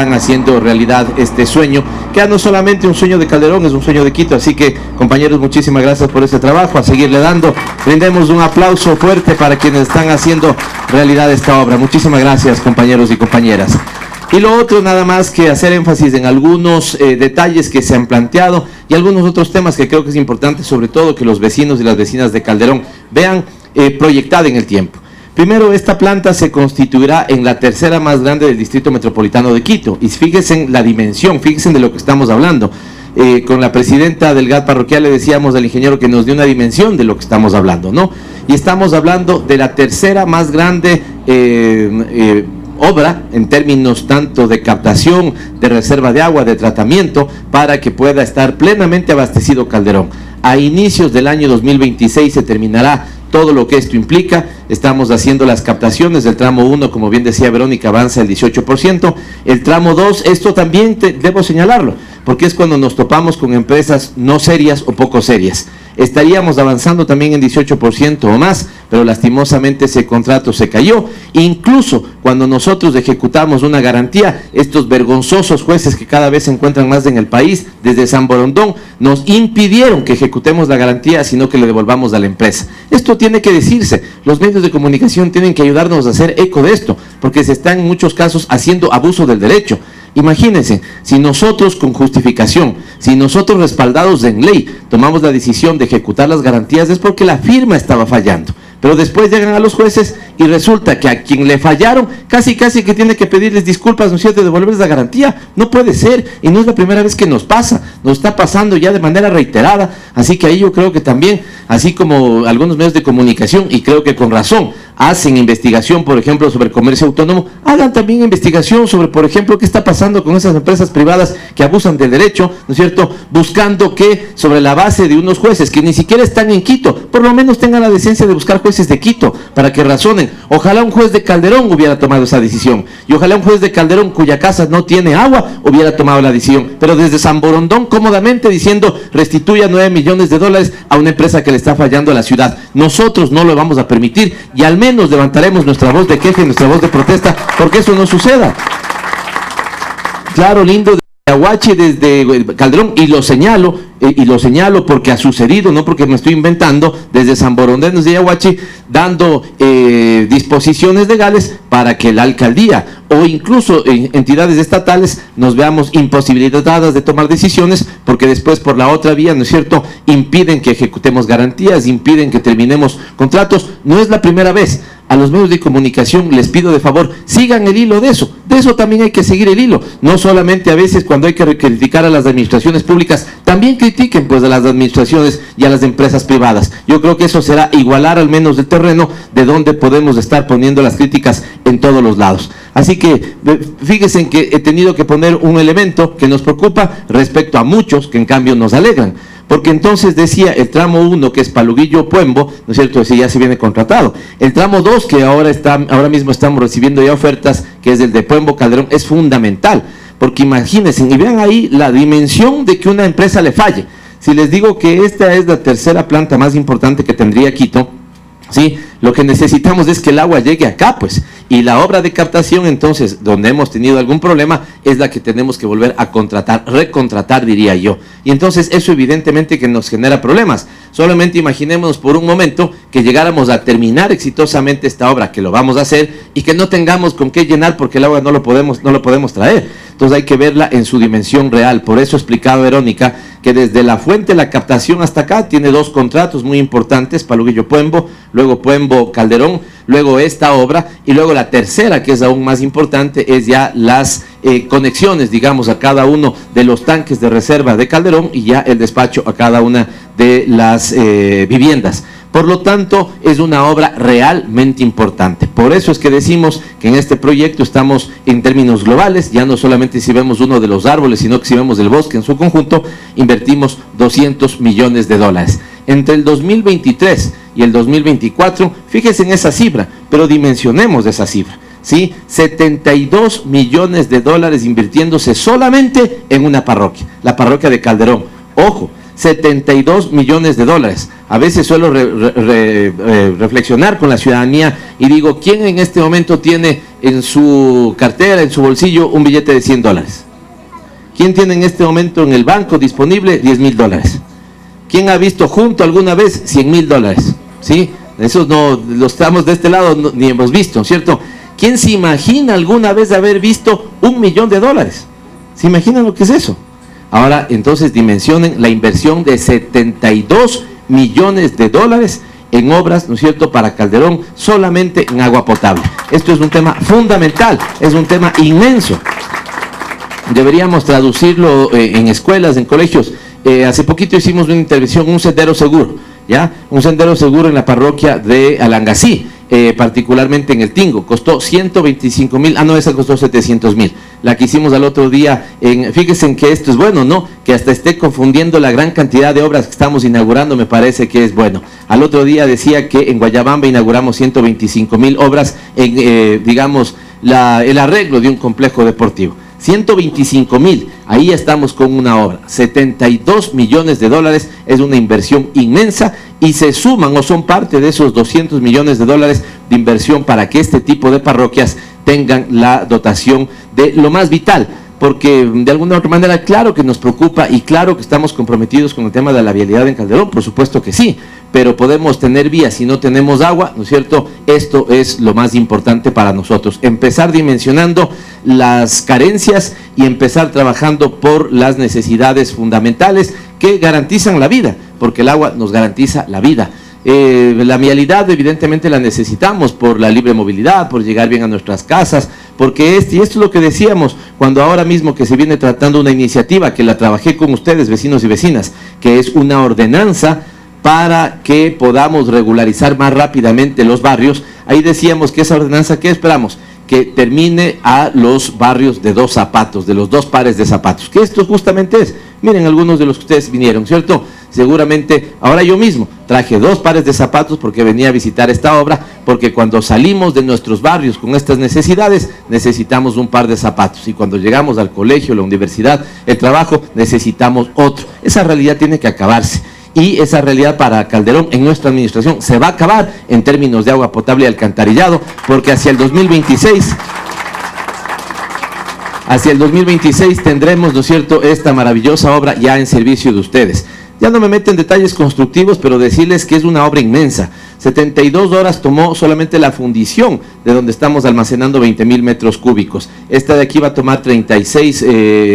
están haciendo realidad este sueño, que ya no solamente un sueño de Calderón, es un sueño de Quito. Así que, compañeros, muchísimas gracias por este trabajo, a seguirle dando. Brindemos un aplauso fuerte para quienes están haciendo realidad esta obra. Muchísimas gracias, compañeros y compañeras. Y lo otro, nada más que hacer énfasis en algunos detalles que se han planteado y algunos otros temas que creo que es importante, sobre todo que los vecinos y las vecinas de Calderón vean proyectada en el tiempo. Primero, esta planta se constituirá en la tercera más grande del Distrito Metropolitano de Quito. Y fíjense en la dimensión, fíjense de lo que estamos hablando. Con la presidenta del GAT parroquial le decíamos al ingeniero que nos dio una dimensión de lo que estamos hablando, ¿no? Y estamos hablando de la tercera más grande obra en términos tanto de captación, de reserva de agua, de tratamiento, para que pueda estar plenamente abastecido Calderón. A inicios del año 2026 se terminará todo lo que esto implica. Estamos haciendo las captaciones del tramo 1, como bien decía Verónica, avanza el 18%. El tramo 2, esto también debo señalarlo, porque es cuando nos topamos con empresas no serias o poco serias. Estaríamos avanzando también en 18% o más, pero lastimosamente ese contrato se cayó. Incluso cuando nosotros ejecutamos una garantía, estos vergonzosos jueces que cada vez se encuentran más en el país, desde San Borondón, nos impidieron que ejecutemos la garantía, sino que le devolvamos a la empresa. Esto tiene que decirse. Los medios de comunicación tienen que ayudarnos a hacer eco de esto, porque se están en muchos casos haciendo abuso del derecho. Imagínense, si nosotros con justificación, si nosotros respaldados en ley, tomamos la decisión de ejecutar las garantías, es porque la firma estaba fallando. Pero después llegan a los jueces y resulta que a quien le fallaron, casi que tiene que pedirles disculpas, ¿no es cierto?, devolverles la garantía. No puede ser, y no es la primera vez que nos pasa, nos está pasando ya de manera reiterada. Así que ahí yo creo que también, así como algunos medios de comunicación, y creo que con razón, hacen investigación, por ejemplo, sobre comercio autónomo, hagan también investigación sobre, por ejemplo, qué está pasando con esas empresas privadas que abusan del derecho, ¿no es cierto?, buscando que, sobre la base de unos jueces que ni siquiera están en Quito, por lo menos tengan la decencia de buscar jueces de Quito, para que razonen. Ojalá un juez de Calderón hubiera tomado esa decisión, y ojalá un juez de Calderón cuya casa no tiene agua hubiera tomado la decisión, pero desde San Borondón cómodamente diciendo restituya 9 millones de dólares a una empresa que le está fallando a la ciudad. Nosotros no lo vamos a permitir, y al menos levantaremos nuestra voz de queja y nuestra voz de protesta porque eso no suceda. Claro, lindo de Yaguachi desde Calderón, y lo señalo porque ha sucedido, no porque me estoy inventando, desde San Borondón, desde Yaguachi, dando disposiciones legales para que la alcaldía o incluso entidades estatales nos veamos imposibilitadas de tomar decisiones, porque después por la otra vía, ¿no es cierto?, impiden que ejecutemos garantías, impiden que terminemos contratos. No es la primera vez. A los medios de comunicación les pido de favor, sigan el hilo de eso también hay que seguir el hilo, no solamente a veces cuando hay que criticar a las administraciones públicas, también critiquen pues a las administraciones y a las empresas privadas. Yo creo que eso será igualar al menos el terreno de donde podemos estar poniendo las críticas en todos los lados. Así que fíjense en que he tenido que poner un elemento que nos preocupa respecto a muchos que en cambio nos alegran. Porque entonces decía el tramo 1, que es Paludillo-Puembo, ¿no es cierto?, ese ya se viene contratado. El tramo 2, que ahora mismo estamos recibiendo ya ofertas, que es el de Puembo-Calderón, es fundamental. Porque imagínense, y vean ahí la dimensión de que una empresa le falle. Si les digo que esta es la tercera planta más importante que tendría Quito, ¿sí?, lo que necesitamos es que el agua llegue acá, pues. Y la obra de captación, entonces, donde hemos tenido algún problema, es la que tenemos que volver a contratar, recontratar, diría yo. Y entonces eso evidentemente que nos genera problemas. Solamente imaginémonos por un momento que llegáramos a terminar exitosamente esta obra, que lo vamos a hacer, y que no tengamos con qué llenar porque el agua no lo podemos traer. Entonces hay que verla en su dimensión real. Por eso explicaba Verónica que desde la fuente, la captación hasta acá, tiene 2 contratos muy importantes, Paludillo-Puembo, luego Puembo-Calderón, luego esta obra, y luego la tercera, que es aún más importante, es ya las conexiones, digamos, a cada uno de los tanques de reserva de Calderón y ya el despacho a cada una de las viviendas. Por lo tanto, es una obra realmente importante. Por eso es que decimos que en este proyecto estamos en términos globales, ya no solamente si vemos uno de los árboles, sino que si vemos el bosque en su conjunto, invertimos 200 millones de dólares. Entre el 2023 y el 2024, fíjense en esa cifra, pero dimensionemos esa cifra, ¿sí? 72 millones de dólares invirtiéndose solamente en una parroquia, la parroquia de Calderón. Ojo, 72 millones de dólares. A veces suelo reflexionar con la ciudadanía y digo, ¿quién en este momento tiene en su cartera, en su bolsillo, un billete de 100 dólares? ¿Quién tiene en este momento en el banco disponible 10,000 dólares? ¿Quién ha visto junto alguna vez 100,000 dólares? ¿Sí? Esos no los estamos de este lado, ni hemos visto, ¿cierto? ¿Quién se imagina alguna vez de haber visto 1,000,000 de dólares? ¿Se imaginan lo que es eso? Ahora, entonces, dimensionen la inversión de 72 millones de dólares en obras, ¿no es cierto?, para Calderón, solamente en agua potable. Esto es un tema fundamental, es un tema inmenso. Deberíamos traducirlo en escuelas, en colegios. Hace poquito hicimos una intervención, un sendero seguro, ¿ya? Un sendero seguro en la parroquia de Alangasí, particularmente en el Tingo. Costó 125,000, esa costó 700,000. La que hicimos al otro día, fíjense en que esto es bueno, ¿no? Que hasta esté confundiendo la gran cantidad de obras que estamos inaugurando, me parece que es bueno. Al otro día decía que en Guayabamba inauguramos 125,000 obras en, digamos, el arreglo de un complejo deportivo. 125,000, ahí estamos con una obra. 72 millones de dólares es una inversión inmensa y se suman o son parte de esos 200 millones de dólares de inversión para que este tipo de parroquias tengan la dotación de lo más vital, porque de alguna u otra manera, claro que nos preocupa y claro que estamos comprometidos con el tema de la vialidad en Calderón, por supuesto que sí, pero podemos tener vías si no tenemos agua, ¿no es cierto? Esto es lo más importante para nosotros, empezar dimensionando las carencias y empezar trabajando por las necesidades fundamentales que garantizan la vida, porque el agua nos garantiza la vida. La vialidad evidentemente la necesitamos por la libre movilidad, por llegar bien a nuestras casas, porque y esto es lo que decíamos cuando ahora mismo que se viene tratando una iniciativa que la trabajé con ustedes, vecinos y vecinas, que es una ordenanza para que podamos regularizar más rápidamente los barrios. Ahí decíamos que esa ordenanza, ¿qué esperamos? Que termine a los barrios de 2 zapatos, de los 2 pares de zapatos, que esto justamente es. Miren algunos de los que ustedes vinieron, ¿cierto? Seguramente, ahora yo mismo traje 2 pares de zapatos porque venía a visitar esta obra, porque cuando salimos de nuestros barrios con estas necesidades, necesitamos un par de zapatos, y cuando llegamos al colegio, la universidad, el trabajo, necesitamos otro. Esa realidad tiene que acabarse. Y esa realidad para Calderón en nuestra administración se va a acabar en términos de agua potable y alcantarillado, porque hacia el 2026 tendremos, ¿no es cierto?, esta maravillosa obra ya en servicio de ustedes. Ya no me meto en detalles constructivos, pero decirles que es una obra inmensa. 72 horas tomó solamente la fundición de donde estamos almacenando 20,000 metros cúbicos. Esta de aquí va a tomar 36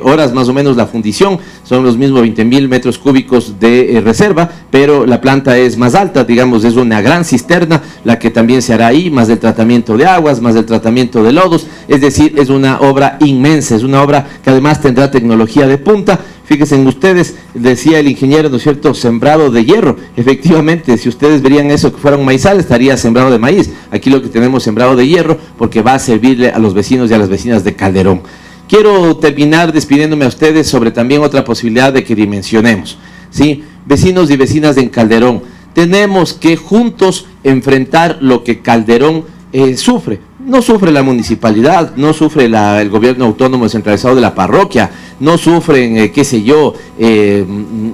horas más o menos la fundición, son los mismos 20,000 metros cúbicos de reserva, pero la planta es más alta, digamos, es una gran cisterna la que también se hará ahí, más el tratamiento de aguas, más el tratamiento de lodos, es decir, es una obra inmensa, es una obra que además tendrá tecnología de punta. Fíjense en ustedes, decía el ingeniero, ¿no es cierto?, sembrado de hierro. Efectivamente, si ustedes verían eso que fuera un maizal, estaría sembrado de maíz. Aquí lo que tenemos sembrado de hierro, porque va a servirle a los vecinos y a las vecinas de Calderón. Quiero terminar despidiéndome a ustedes sobre también otra posibilidad de que dimensionemos, ¿sí? Vecinos y vecinas de Calderón, tenemos que juntos enfrentar lo que Calderón sufre. No sufre la municipalidad, no sufre el gobierno autónomo descentralizado de la parroquia, no sufren, qué sé yo,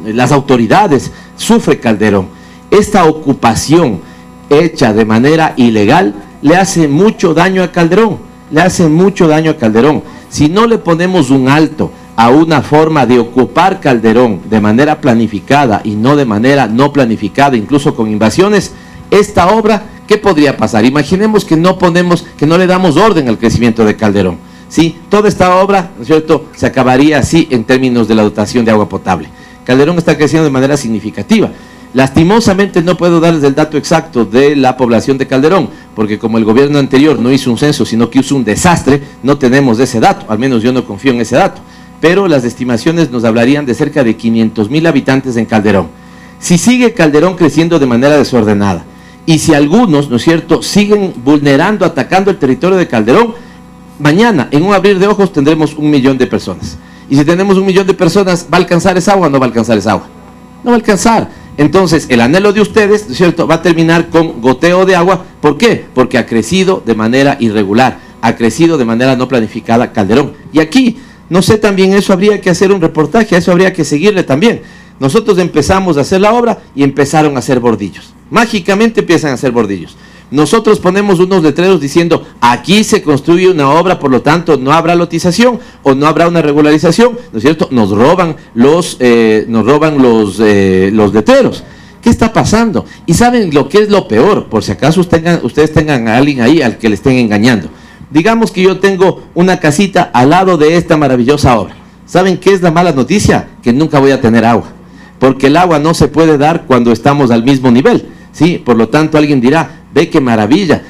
las autoridades, sufre Calderón. Esta ocupación hecha de manera ilegal le hace mucho daño a Calderón, le hace mucho daño a Calderón. Si no le ponemos un alto a una forma de ocupar Calderón de manera planificada y no de manera no planificada, incluso con invasiones, esta obra, ¿qué podría pasar? Imaginemos que no le damos orden al crecimiento de Calderón, ¿sí? Toda esta obra, ¿no es cierto?, se acabaría así en términos de la dotación de agua potable. Calderón está creciendo de manera significativa. Lastimosamente no puedo darles el dato exacto de la población de Calderón, porque como el gobierno anterior no hizo un censo, sino que hizo un desastre, no tenemos ese dato, al menos yo no confío en ese dato. Pero las estimaciones nos hablarían de cerca de 500,000 habitantes en Calderón. Si sigue Calderón creciendo de manera desordenada, y si algunos, ¿no es cierto?, siguen vulnerando, atacando el territorio de Calderón, mañana, en un abrir de ojos, tendremos 1,000,000 de personas. Y si tenemos 1,000,000 de personas, ¿va a alcanzar esa agua o no va a alcanzar esa agua? No va a alcanzar. Entonces, el anhelo de ustedes, ¿no es cierto?, va a terminar con goteo de agua. ¿Por qué? Porque ha crecido de manera irregular, ha crecido de manera no planificada Calderón. Y aquí, no sé, también eso habría que hacer un reportaje, a eso habría que seguirle también. Nosotros empezamos a hacer la obra y empezaron a hacer bordillos. Mágicamente empiezan a hacer bordillos. Nosotros ponemos unos letreros diciendo, aquí se construye una obra, por lo tanto no habrá lotización o no habrá una regularización, ¿no es cierto? Nos roban los letreros. ¿Qué está pasando? Y saben lo que es lo peor, por si acaso ustedes tengan a alguien ahí al que le estén engañando. Digamos que yo tengo una casita al lado de esta maravillosa obra. ¿Saben qué es la mala noticia? Que nunca voy a tener agua, porque el agua no se puede dar cuando estamos al mismo nivel, ¿sí? Por lo tanto alguien dirá, ve qué maravilla,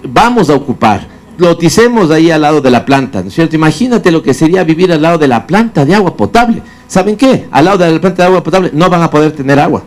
vamos a ocupar, loticemos ahí al lado de la planta, ¿no es cierto? Imagínate lo que sería vivir al lado de la planta de agua potable. ¿Saben qué? Al lado de la planta de agua potable no van a poder tener agua.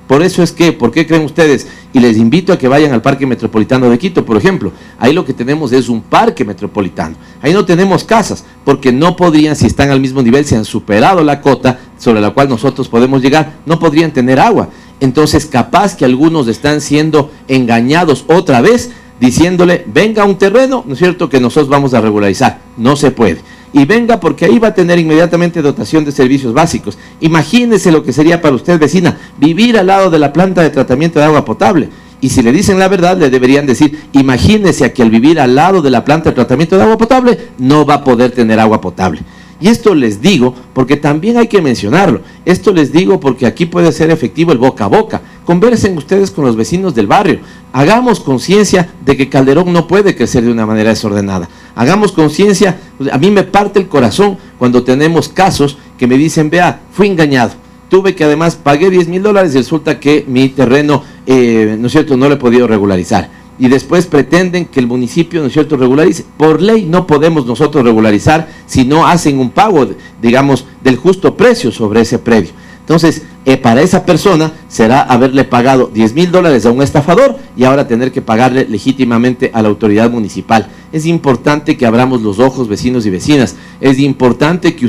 Por eso es que, ¿por qué creen ustedes? Y les invito a que vayan al Parque Metropolitano de Quito, por ejemplo. Ahí lo que tenemos es un parque metropolitano. Ahí no tenemos casas, porque no podrían, si están al mismo nivel, si han superado la cota sobre la cual nosotros podemos llegar, no podrían tener agua. Entonces, capaz que algunos están siendo engañados otra vez, diciéndole, venga un terreno, ¿no es cierto?, que nosotros vamos a regularizar. No se puede. Y venga, porque ahí va a tener inmediatamente dotación de servicios básicos. Imagínese lo que sería para usted, vecina, vivir al lado de la planta de tratamiento de agua potable. Y si le dicen la verdad, le deberían decir, imagínese a que al vivir al lado de la planta de tratamiento de agua potable, no va a poder tener agua potable. Y esto les digo porque también hay que mencionarlo. Esto les digo porque aquí puede ser efectivo el boca a boca. Conversen ustedes con los vecinos del barrio. Hagamos conciencia de que Calderón no puede crecer de una manera desordenada. Hagamos conciencia, a mí me parte el corazón cuando tenemos casos que me dicen, vea, fui engañado. Tuve que además, pagué $10,000 y resulta que mi terreno, ¿no es cierto?, no lo he podido regularizar. Y después pretenden que el municipio, ¿no es cierto?, regularice. Por ley no podemos nosotros regularizar si no hacen un pago, digamos, del justo precio sobre ese predio. Entonces, para esa persona será haberle pagado $10,000 a un estafador y ahora tener que pagarle legítimamente a la autoridad municipal. Es importante que abramos los ojos, vecinos y vecinas. Es importante que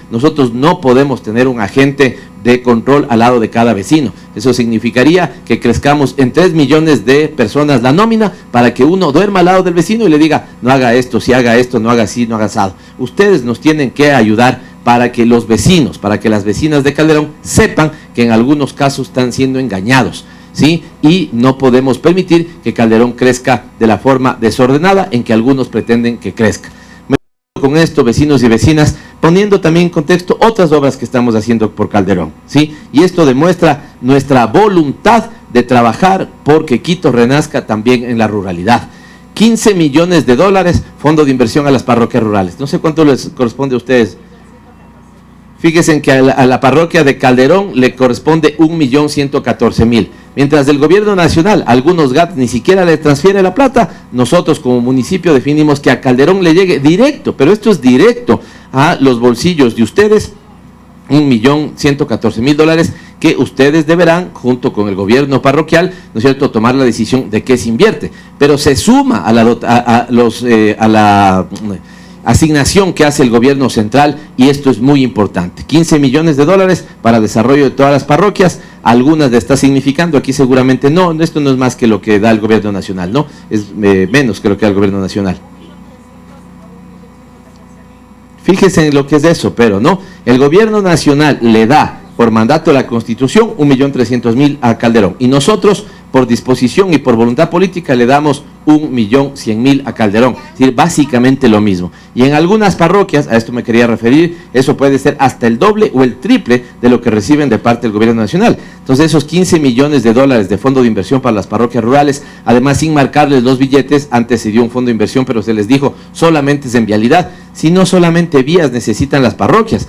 nosotros no podemos tener un agente de control al lado de cada vecino. Eso significaría que crezcamos en 3 millones de personas la nómina para que uno duerma al lado del vecino y le diga, no haga esto, si haga esto, no haga así, no haga asado. Ustedes nos tienen que ayudar para que los vecinos, para que las vecinas de Calderón sepan que en algunos casos están siendo engañados, ¿sí? Y no podemos permitir que Calderón crezca de la forma desordenada en que algunos pretenden que crezca. Con esto, vecinos y vecinas, poniendo también en contexto otras obras que estamos haciendo por Calderón, ¿sí? Y esto demuestra nuestra voluntad de trabajar porque Quito renazca también en la ruralidad. 15 millones de dólares, fondo de inversión a las parroquias rurales. No sé cuánto les corresponde a ustedes. Fíjense que a la parroquia de Calderón le corresponde 1.114.000. Mientras del gobierno nacional, algunos GAT ni siquiera le transfiere la plata, nosotros como municipio definimos que a Calderón le llegue directo, pero esto es directo a los bolsillos de ustedes, 1.114.000 dólares que ustedes deberán, junto con el gobierno parroquial, ¿no es cierto?, tomar la decisión de qué se invierte. Pero se suma a la asignación que hace el gobierno central y esto es muy importante. 15 millones de dólares para desarrollo de todas las parroquias, algunas le está significando, aquí seguramente no, esto no es más que lo que da el gobierno nacional, ¿no? Es menos que lo que da el gobierno nacional. Fíjense en lo que es eso, pero no, el gobierno nacional le da por mandato de la Constitución 1.300.000 a Calderón y nosotros por disposición y por voluntad política le damos 1.100.000 a Calderón, es decir, básicamente lo mismo. Y en algunas parroquias, a esto me quería referir, eso puede ser hasta el doble o el triple de lo que reciben de parte del gobierno nacional. Entonces esos 15 millones de dólares de fondo de inversión para las parroquias rurales, además sin marcarles los billetes, antes se dio un fondo de inversión, pero se les dijo solamente es en vialidad, si no solamente vías necesitan las parroquias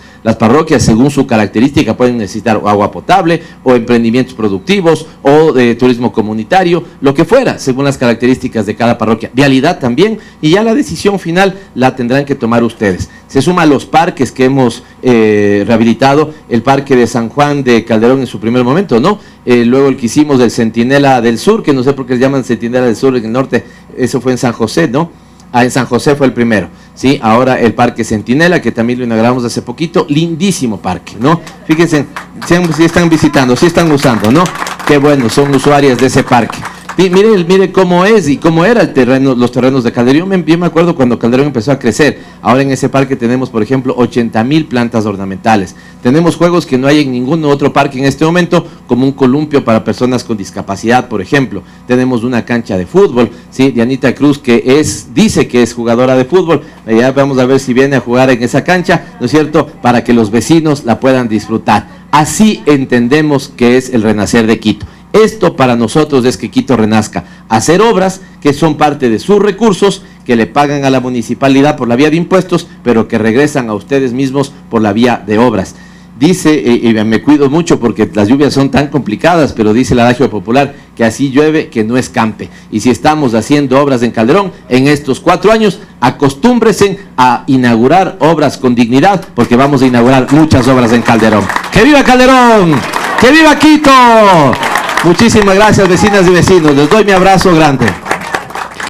según su característica pueden necesitar agua potable o emprendimientos productivos o de turismo comunitario, lo que fuera, según las características de cada parroquia, vialidad también, y ya la decisión final la tendrán que tomar ustedes. Se suma a los parques que hemos rehabilitado, el parque de San Juan de Calderón en su primer momento, ¿no? Luego el que hicimos del Centinela del Sur, que no sé por qué se llaman Centinela del Sur en el norte, eso fue en San José, ¿no? En San José fue el primero, ¿sí? Ahora el Parque Centinela, que también lo inauguramos hace poquito, lindísimo parque, ¿no? Fíjense, si están visitando, si están usando, ¿no? Qué bueno, son usuarias de ese parque. Mire cómo es y cómo era el terreno, los terrenos de Calderón. Yo me acuerdo cuando Calderón empezó a crecer. Ahora en ese parque tenemos, por ejemplo, 80,000 plantas ornamentales. Tenemos juegos que no hay en ningún otro parque en este momento, como un columpio para personas con discapacidad, por ejemplo. Tenemos una cancha de fútbol, ¿sí? Dianita Cruz, que dice que es jugadora de fútbol. Ya vamos a ver si viene a jugar en esa cancha, ¿no es cierto?, para que los vecinos la puedan disfrutar. Así entendemos que es el renacer de Quito. Esto para nosotros es que Quito renazca, hacer obras que son parte de sus recursos, que le pagan a la municipalidad por la vía de impuestos, pero que regresan a ustedes mismos por la vía de obras. Dice, y me cuido mucho porque las lluvias son tan complicadas, pero dice el adagio popular que así llueve que no escampe. Y si estamos haciendo obras en Calderón en estos 4 años, acostúmbrese a inaugurar obras con dignidad, porque vamos a inaugurar muchas obras en Calderón. ¡Que viva Calderón! ¡Que viva Quito! Muchísimas gracias, vecinas y vecinos. Les doy mi abrazo grande.